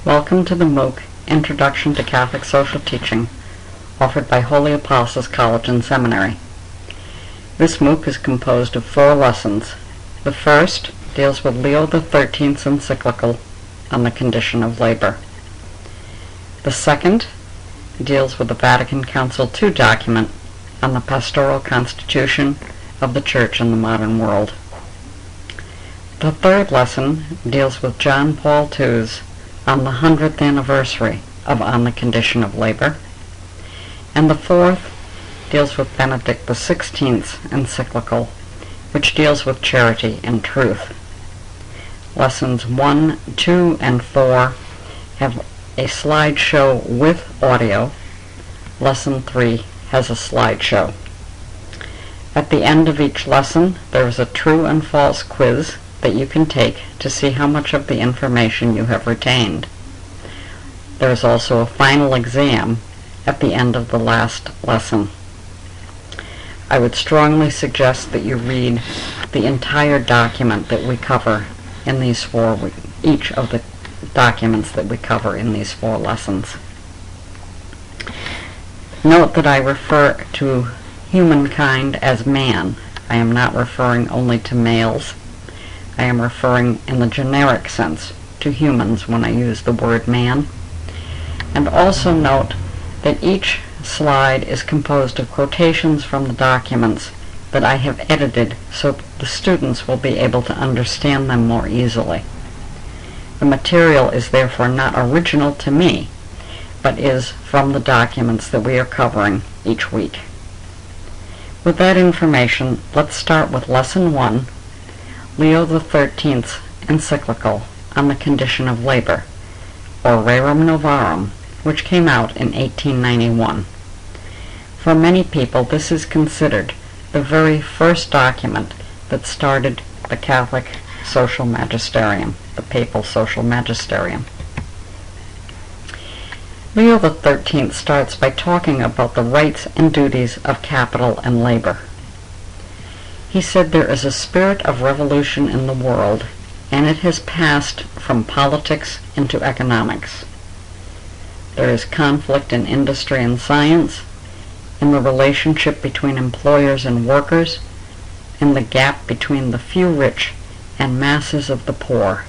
Welcome to the MOOC, Introduction to Catholic Social Teaching, offered by Holy Apostles College and Seminary. This MOOC is composed of 4 lessons. The first deals with Leo XIII's encyclical on the condition of labor. The second deals with the Vatican Council II document on the pastoral constitution of the Church in the modern world. The third lesson deals with John Paul II's on the 100th anniversary of On the Condition of Labor, and the fourth deals with Benedict XVI's encyclical, which deals with charity and truth. Lessons 1, 2, and 4 have a slideshow with audio. Lesson 3 has a slideshow. At the end of each lesson, there is a true and false quiz that you can take to see how much of the information you have retained. There is also a final exam at the end of the last lesson. I would strongly suggest that you read the entire document that we cover in these each of the documents that we cover in these 4 lessons. Note that I refer to humankind as man. I am not referring only to males. I am referring in the generic sense to humans when I use the word man. And also note that each slide is composed of quotations from the documents that I have edited so the students will be able to understand them more easily. The material is therefore not original to me, but is from the documents that we are covering each week. With that information, let's start with Lesson 1, Leo XIII's encyclical on the condition of labor, or Rerum Novarum, which came out in 1891. For many people, this is considered the very first document that started the Catholic social magisterium, the papal social magisterium. Leo XIII starts by talking about the rights and duties of capital and labor. He said there is a spirit of revolution in the world, and it has passed from politics into economics. There is conflict in industry and science, in the relationship between employers and workers, in the gap between the few rich and masses of the poor,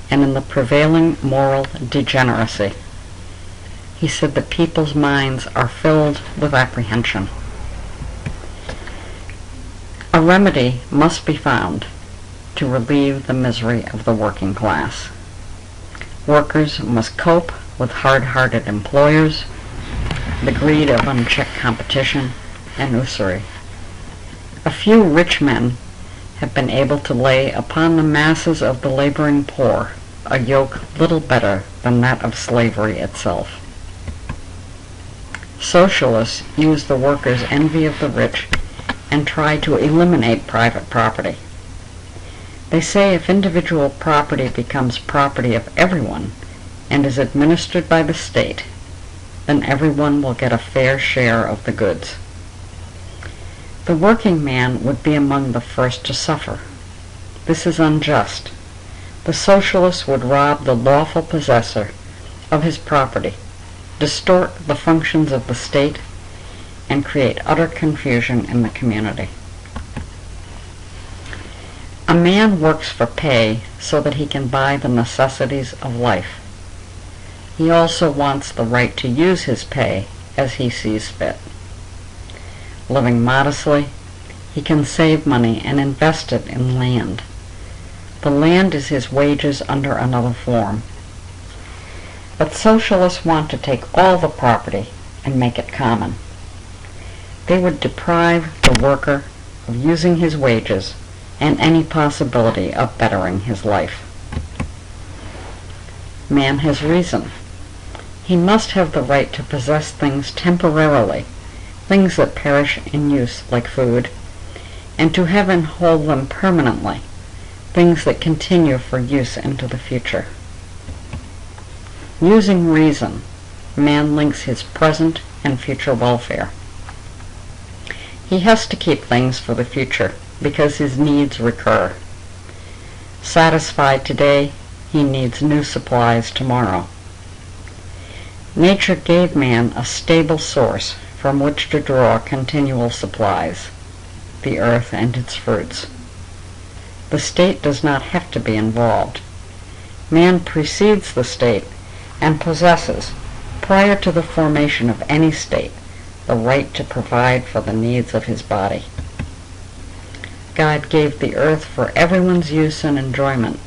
and in the prevailing moral degeneracy. He said that people's minds are filled with apprehension. A remedy must be found to relieve the misery of the working class. Workers must cope with hard-hearted employers, the greed of unchecked competition, and usury. A few rich men have been able to lay upon the masses of the laboring poor a yoke little better than that of slavery itself. Socialists use the workers' envy of the rich and try to eliminate private property. They say if individual property becomes property of everyone and is administered by the state, then everyone will get a fair share of the goods. The working man would be among the first to suffer. This is unjust. The socialists would rob the lawful possessor of his property, distort the functions of the state, and create utter confusion in the community. A man works for pay so that he can buy the necessities of life. He also wants the right to use his pay as he sees fit. Living modestly, he can save money and invest it in land. The land is his wages under another form. But socialists want to take all the property and make it common. They would deprive the worker of using his wages and any possibility of bettering his life. Man has reason. He must have the right to possess things temporarily, things that perish in use like food, and to have and hold them permanently, things that continue for use into the future. Using reason, man links his present and future welfare. He has to keep things for the future because his needs recur. Satisfied today, he needs new supplies tomorrow. Nature gave man a stable source from which to draw continual supplies, the earth and its fruits. The state does not have to be involved. Man precedes the state and possesses, prior to the formation of any state, the right to provide for the needs of his body. God gave the earth for everyone's use and enjoyment.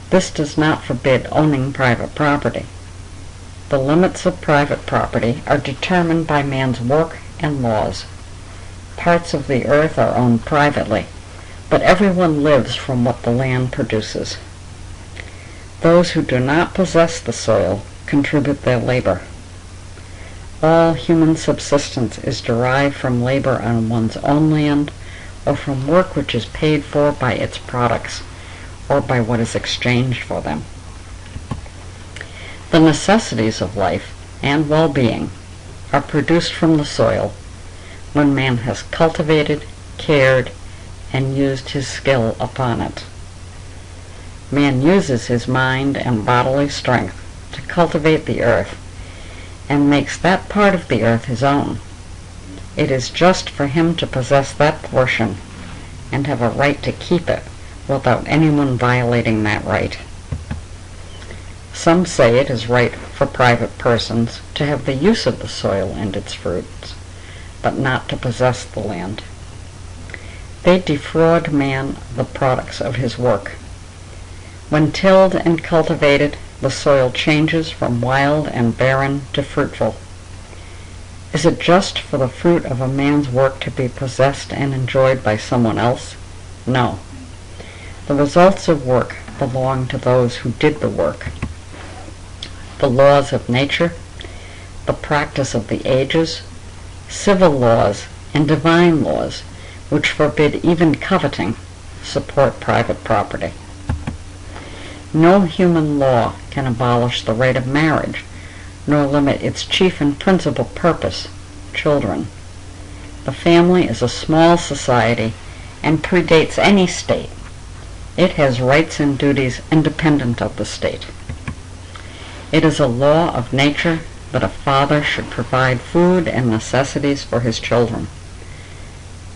This does not forbid owning private property. The limits of private property are determined by man's work and laws. Parts of the earth are owned privately, but everyone lives from what the land produces. Those who do not possess the soil contribute their labor. All human subsistence is derived from labor on one's own land or from work which is paid for by its products or by what is exchanged for them. The necessities of life and well-being are produced from the soil when man has cultivated, cared, and used his skill upon it. Man uses his mind and bodily strength to cultivate the earth and makes that part of the earth his own. It is just for him to possess that portion and have a right to keep it without anyone violating that right. Some say it is right for private persons to have the use of the soil and its fruits, but not to possess the land. They defraud man of the products of his work. When tilled and cultivated, the soil changes from wild and barren to fruitful. Is it just for the fruit of a man's work to be possessed and enjoyed by someone else? No. The results of work belong to those who did the work. The laws of nature, the practice of the ages, civil laws, and divine laws, which forbid even coveting, support private property. No human law can abolish the right of marriage, nor limit its chief and principal purpose, children. The family is a small society and predates any state. It has rights and duties independent of the state. It is a law of nature that a father should provide food and necessities for his children.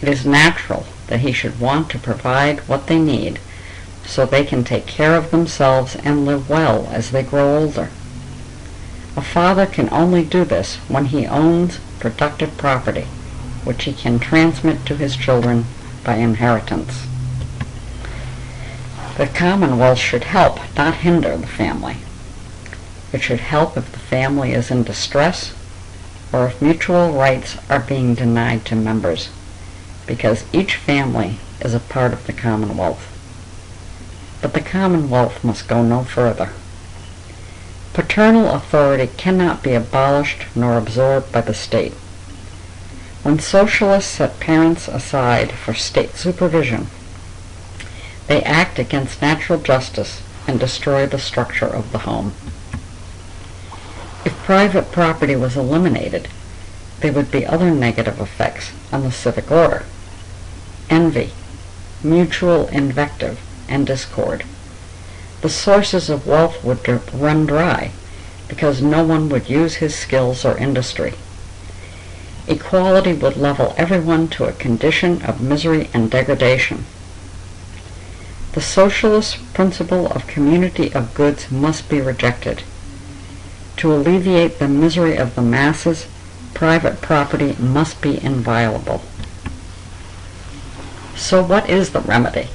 It is natural that he should want to provide what they need so they can take care of themselves and live well as they grow older. A father can only do this when he owns productive property, which he can transmit to his children by inheritance. The Commonwealth should help, not hinder, the family. It should help if the family is in distress or if mutual rights are being denied to members, because each family is a part of the Commonwealth. But the Commonwealth must go no further. Paternal authority cannot be abolished nor absorbed by the state. When socialists set parents aside for state supervision, they act against natural justice and destroy the structure of the home. If private property was eliminated, there would be other negative effects on the civic order: envy, mutual invective, and discord. The sources of wealth would run dry because no one would use his skills or industry. Equality would level everyone to a condition of misery and degradation. The socialist principle of community of goods must be rejected. To alleviate the misery of the masses, private property must be inviolable. So what is the remedy?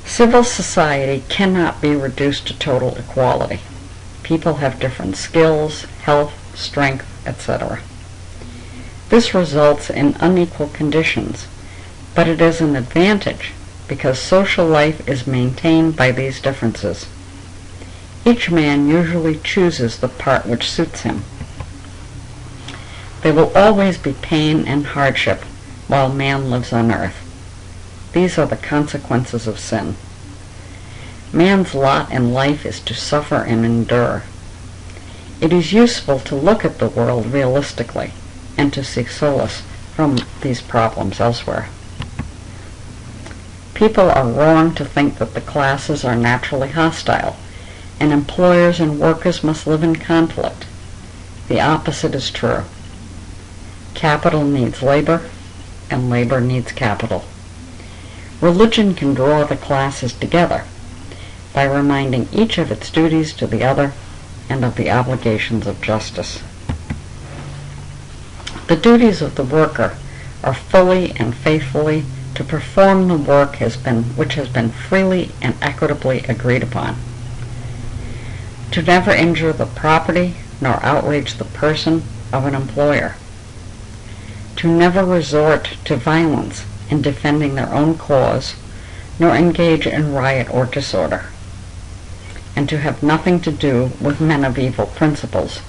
Civil society cannot be reduced to total equality. People have different skills, health, strength, etc. This results in unequal conditions, but it is an advantage because social life is maintained by these differences. Each man usually chooses the part which suits him. There will always be pain and hardship while man lives on earth. These are the consequences of sin. Man's lot in life is to suffer and endure. It is useful to look at the world realistically and to seek solace from these problems elsewhere. People are wrong to think that the classes are naturally hostile and employers and workers must live in conflict. The opposite is true. Capital needs labor, and labor needs capital. Religion can draw the classes together by reminding each of its duties to the other and of the obligations of justice. The duties of the worker are fully and faithfully to perform the work which has been freely and equitably agreed upon, to never injure the property nor outrage the person of an employer, to never resort to violence in defending their own cause, nor engage in riot or disorder, and to have nothing to do with men of evil principles.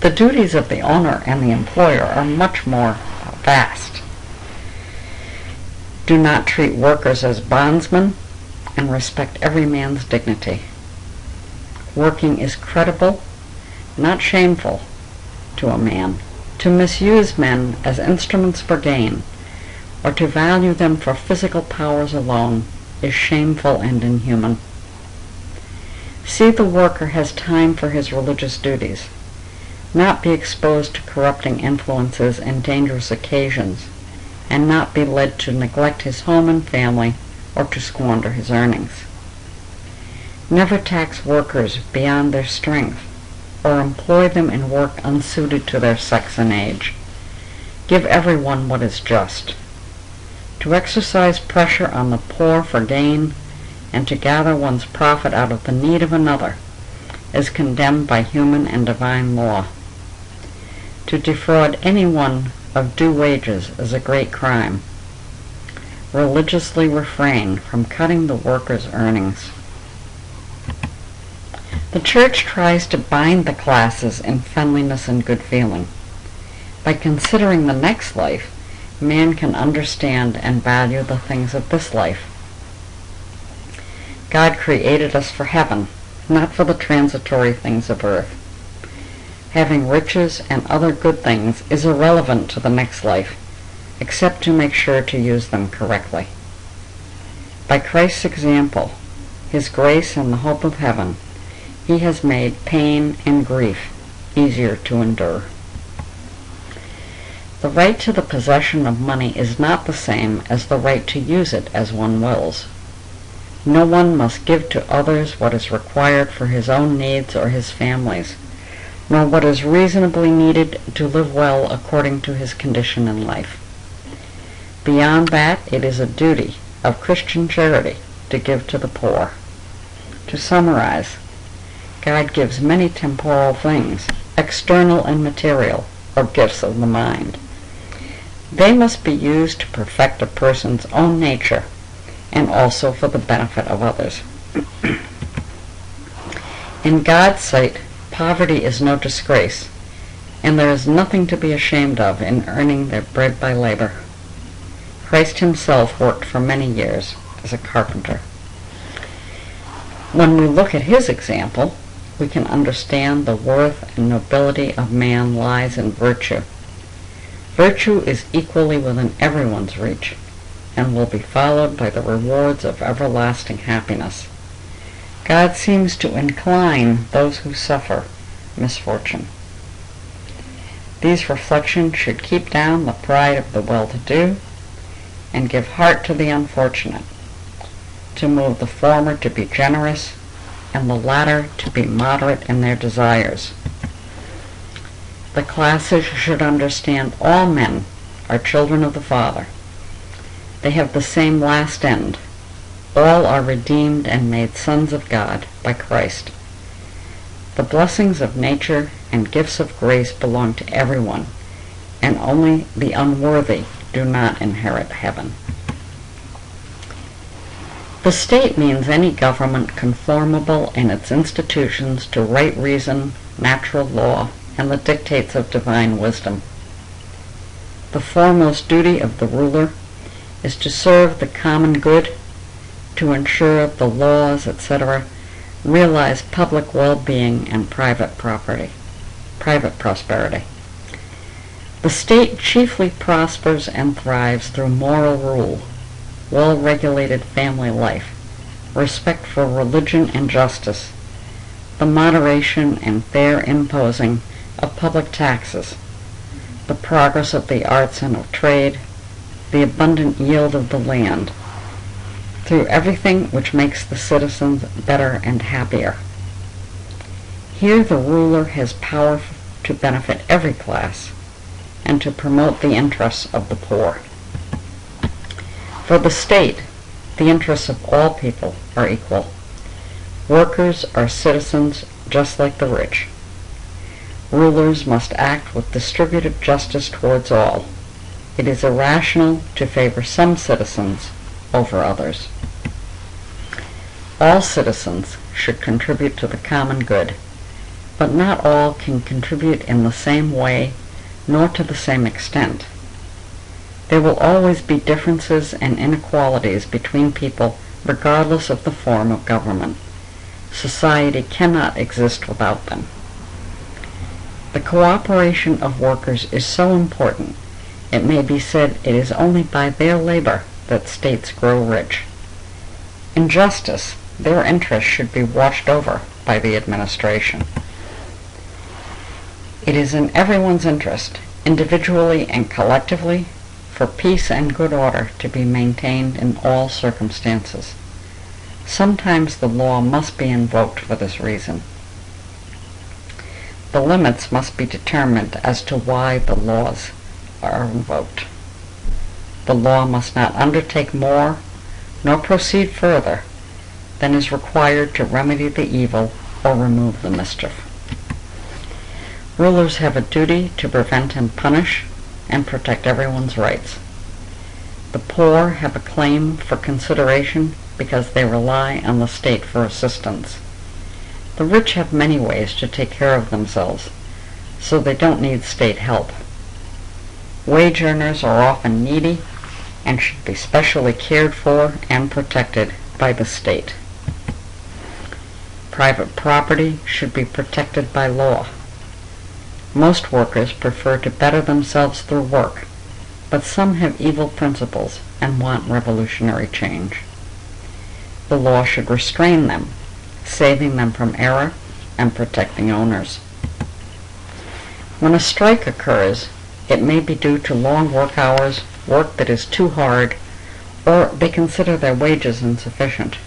The duties of the owner and the employer are much more vast. Do not treat workers as bondsmen, and respect every man's dignity. Working is creditable, not shameful, to a man. To misuse men as instruments for gain, or to value them for physical powers alone, is shameful and inhuman. See the worker has time for his religious duties, not be exposed to corrupting influences and dangerous occasions, and not be led to neglect his home and family or to squander his earnings. Never tax workers beyond their strength, or employ them in work unsuited to their sex and age. Give everyone what is just. To exercise pressure on the poor for gain, and to gather one's profit out of the need of another, is condemned by human and divine law. To defraud anyone of due wages is a great crime. Religiously refrain from cutting the worker's earnings. The Church tries to bind the classes in friendliness and good feeling. By considering the next life, man can understand and value the things of this life. God created us for heaven, not for the transitory things of earth. Having riches and other good things is irrelevant to the next life, except to make sure to use them correctly. By Christ's example, His grace and the hope of heaven, He has made pain and grief easier to endure. The right to the possession of money is not the same as the right to use it as one wills. No one must give to others what is required for his own needs or his family's, nor what is reasonably needed to live well according to his condition in life. Beyond that, it is a duty of Christian charity to give to the poor. To summarize, God gives many temporal things, external and material, or gifts of the mind. They must be used to perfect a person's own nature and also for the benefit of others. In God's sight, poverty is no disgrace, and there is nothing to be ashamed of in earning their bread by labor. Christ Himself worked for many years as a carpenter. When we look at His example, we can understand the worth and nobility of man lies in virtue. Virtue is equally within everyone's reach, and will be followed by the rewards of everlasting happiness. God seems to incline those who suffer misfortune. These reflections should keep down the pride of the well-to-do and give heart to the unfortunate, to move the former to be generous and the latter to be moderate in their desires. The classes should understand all men are children of the Father. They have the same last end. All are redeemed and made sons of God by Christ. The blessings of nature and gifts of grace belong to everyone, and only the unworthy do not inherit heaven. The state means any government conformable in its institutions to right reason, natural law, and the dictates of divine wisdom. The foremost duty of the ruler is to serve the common good, to ensure the laws, etc., realize public well-being and private prosperity. The state chiefly prospers and thrives through moral rule, well-regulated family life, respect for religion and justice, the moderation and fair imposing of public taxes, the progress of the arts and of trade, the abundant yield of the land, through everything which makes the citizens better and happier. Here the ruler has power to benefit every class and to promote the interests of the poor. For the state, the interests of all people are equal. Workers are citizens just like the rich. Rulers must act with distributive justice towards all. It is irrational to favor some citizens over others. All citizens should contribute to the common good, but not all can contribute in the same way nor to the same extent. There will always be differences and inequalities between people regardless of the form of government. Society cannot exist without them. The cooperation of workers is so important, it may be said it is only by their labor that states grow rich. In justice, their interests should be watched over by the administration. It is in everyone's interest, individually and collectively, for peace and good order to be maintained in all circumstances. Sometimes the law must be invoked for this reason. The limits must be determined as to why the laws are invoked. The law must not undertake more, nor proceed further, than is required to remedy the evil or remove the mischief. Rulers have a duty to prevent and punish and protect everyone's rights. The poor have a claim for consideration because they rely on the state for assistance. The rich have many ways to take care of themselves, so they don't need state help. Wage earners are often needy and should be specially cared for and protected by the state. Private property should be protected by law. Most workers prefer to better themselves through work, but some have evil principles and want revolutionary change. The law should restrain them, saving them from error and protecting owners. When a strike occurs, it may be due to long work hours, work that is too hard, or they consider their wages insufficient.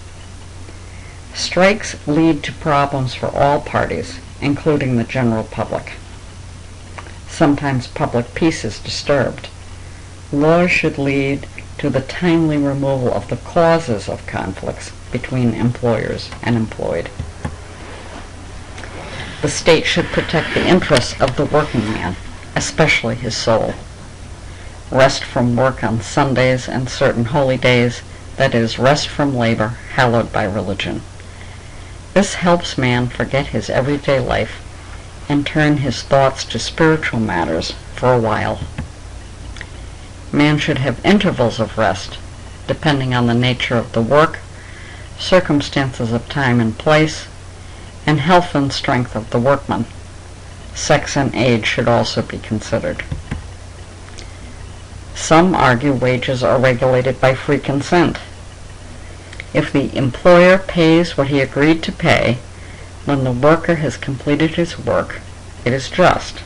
Strikes lead to problems for all parties, including the general public. Sometimes public peace is disturbed. Laws should lead to the timely removal of the causes of conflicts between employers and employed. The state should protect the interests of the working man, especially his soul. Rest from work on Sundays and certain holy days, that is, rest from labor hallowed by religion. This helps man forget his everyday life and turn his thoughts to spiritual matters for a while. Man should have intervals of rest, depending on the nature of the work, circumstances of time and place, and health and strength of the workman. Sex and age should also be considered. Some argue wages are regulated by free consent. If the employer pays what he agreed to pay when the worker has completed his work, it is just.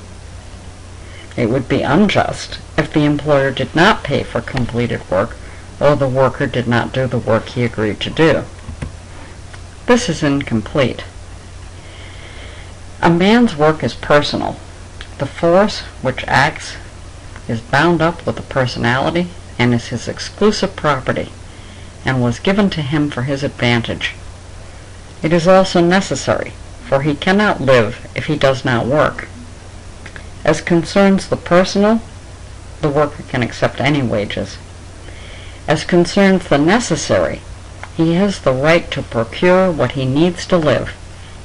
It would be unjust if the employer did not pay for completed work or the worker did not do the work he agreed to do. This is incomplete. A man's work is personal. The force which acts is bound up with a personality and is his exclusive property and was given to him for his advantage. It is also necessary, for he cannot live if he does not work. As concerns the personal, the worker can accept any wages. As concerns the necessary, he has the right to procure what he needs to live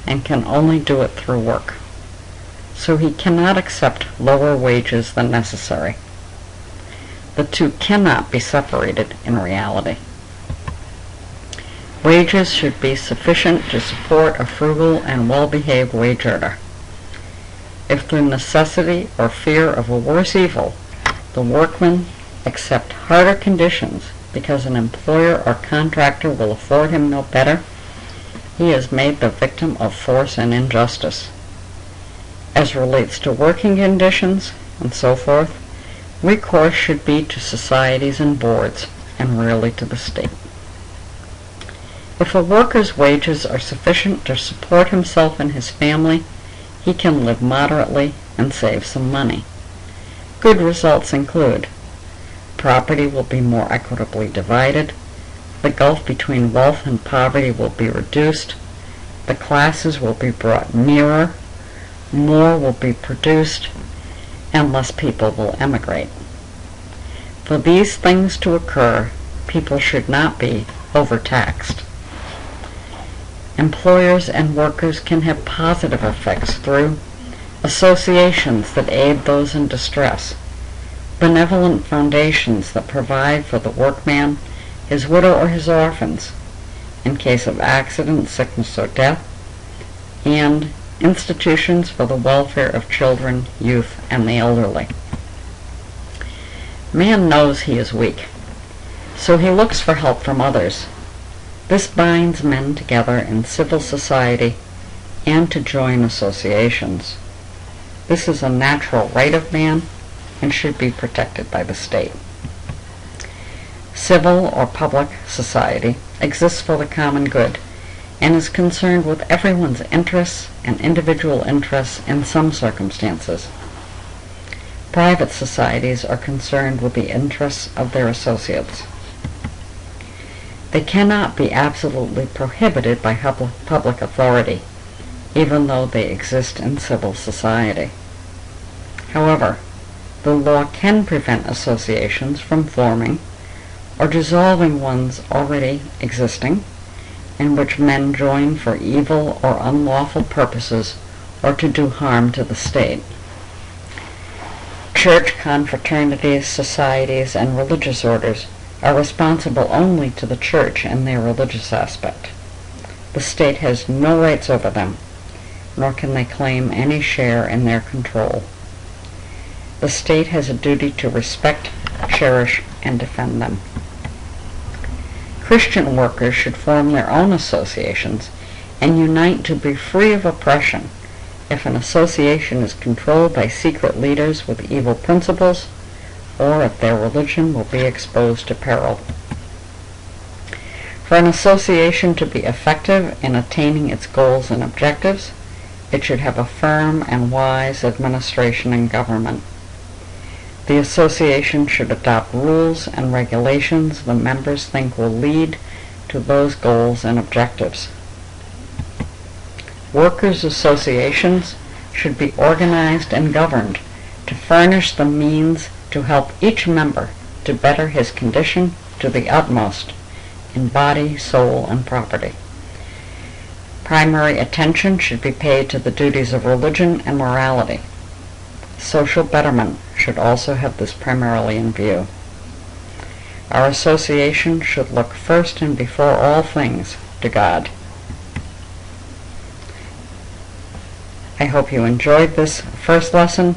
and can only do it through work. So he cannot accept lower wages than necessary. The two cannot be separated in reality. Wages should be sufficient to support a frugal and well-behaved wage earner. If through necessity or fear of a worse evil, the workmen accept harder conditions because an employer or contractor will afford him no better, he is made the victim of force and injustice. As relates to working conditions and so forth, recourse should be to societies and boards, and rarely to the state. If a worker's wages are sufficient to support himself and his family, he can live moderately and save some money. Good results include: property will be more equitably divided, the gulf between wealth and poverty will be reduced, the classes will be brought nearer, more will be produced, and less people will emigrate. For these things to occur, people should not be overtaxed. Employers and workers can have positive effects through associations that aid those in distress, benevolent foundations that provide for the workman, his widow, or his orphans in case of accident, sickness, or death, and institutions for the welfare of children, youth, and the elderly. Man knows he is weak, so he looks for help from others. This binds men together in civil society and to join associations. This is a natural right of man and should be protected by the state. Civil or public society exists for the common good and is concerned with everyone's interests and individual interests in some circumstances. Private societies are concerned with the interests of their associates. They cannot be absolutely prohibited by public authority, even though they exist in civil society. However, the law can prevent associations from forming or dissolving ones already existing, in which men join for evil or unlawful purposes or to do harm to the state. Church confraternities, societies, and religious orders are responsible only to the church in their religious aspect. The state has no rights over them, nor can they claim any share in their control. The state has a duty to respect, cherish, and defend them. Christian workers should form their own associations and unite to be free of oppression if an association is controlled by secret leaders with evil principles, or if their religion will be exposed to peril. For an association to be effective in attaining its goals and objectives, it should have a firm and wise administration and government. The association should adopt rules and regulations the members think will lead to those goals and objectives. Workers' associations should be organized and governed to furnish the means to help each member to better his condition to the utmost in body, soul, and property. Primary attention should be paid to the duties of religion and morality. Social betterment should also have this primarily in view. Our association should look first and before all things to God. I hope you enjoyed this first lesson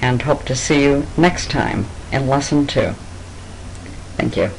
and hope to see you next time in Lesson 2. Thank you.